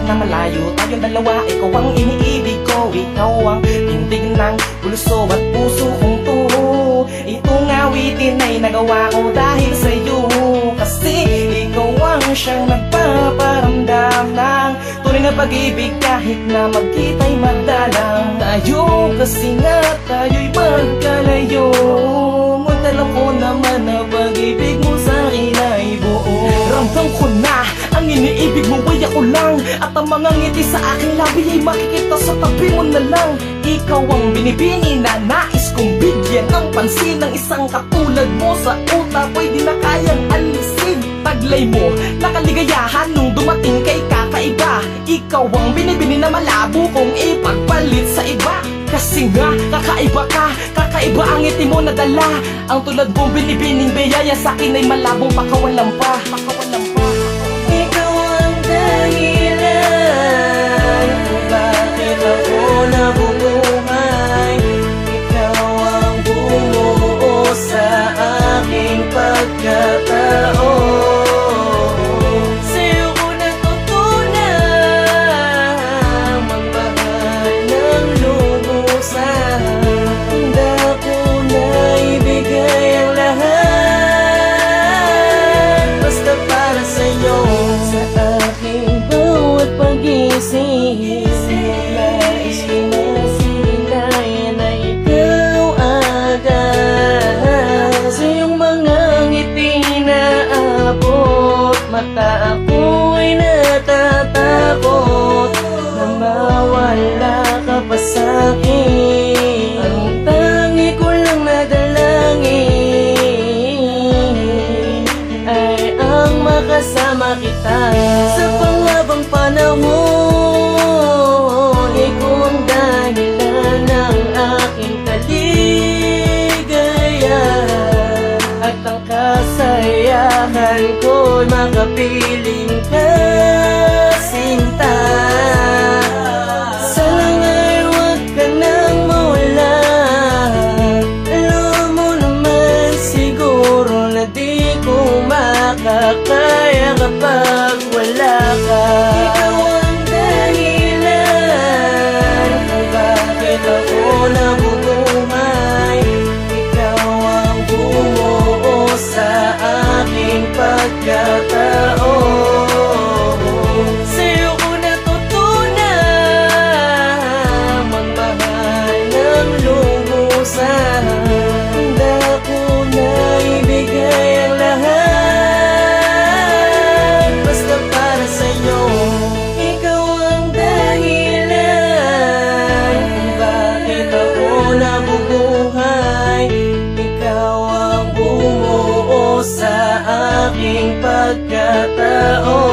na malayo tayong dalawa. Ikaw ang iniibig ko, ikaw ang tindig ng pulso at puso kong to. Itong awitin ay nagawa ko dahil sa'yo, kasi ikaw ang siyang nagpaparamdam ng tunay na pag-ibig kahit na magkita'y madalang. Tayo kasi nga tayo'y magkalayo, ngunit alam ko naman na pag-ibig mo sa'kin ay buo. Ramdam ko na ang iniibig mo ay ako lang, at ang mga ngiti sa aking labi ay makikita sa tabi mo na lang. Ikaw ang binibini na nais kong bigyan ng pansin, ng isang katulad mo sa utak ko'y di na kayang alisin. Taglay mo, nakaligayahan nung dumating kay kakaiba. Ikaw ang binibini na malabo kong ipagpalit sa iba. Kasi nga, kakaiba ka, kakaiba ang ngiti mo na dala. Ang tulad mong binibining biyaya sa'kin ay malabong pakawalan pa. Ikaw ang dahilan kung bakit ako nabubuhay. Ikaw ang bumuo sa aking pagkatao. Sa'yo ko natutunan magmahal ng lubusan. Handa ko na ibigay ang lahat, basta para sa'yo. Sa aking bawat pag-isip, nais ko na sinayan na ikaw agad. Sa iyong mga ngiti na abot, mata ako'y natatakot na mawala ka pa sa'kin. Ang tangi ko lang na dalangin ay ang makasama kita sa panghabang panahon. Ikaw ang dahilan ng aking kaligayahan, at ang kasayahan ko'y makapiling ka, sinta. Sana nga'y huwag ka nang mawala. Alam mo naman siguro na di ko makakaya kapag wala ka. Ikaw ang dahilan kung bakit ako nabubuhay. Ikaw ang bumuo sa aking pagkatao. Sa'yo ko natutunan magmahal ng lubusan. Handa ko na ibigay ang lahat, basta para sa'yo. Ikaw ang dahilan kung bakit ako nabubuhay. Ikaw ang bumuo sa aking pagkatao.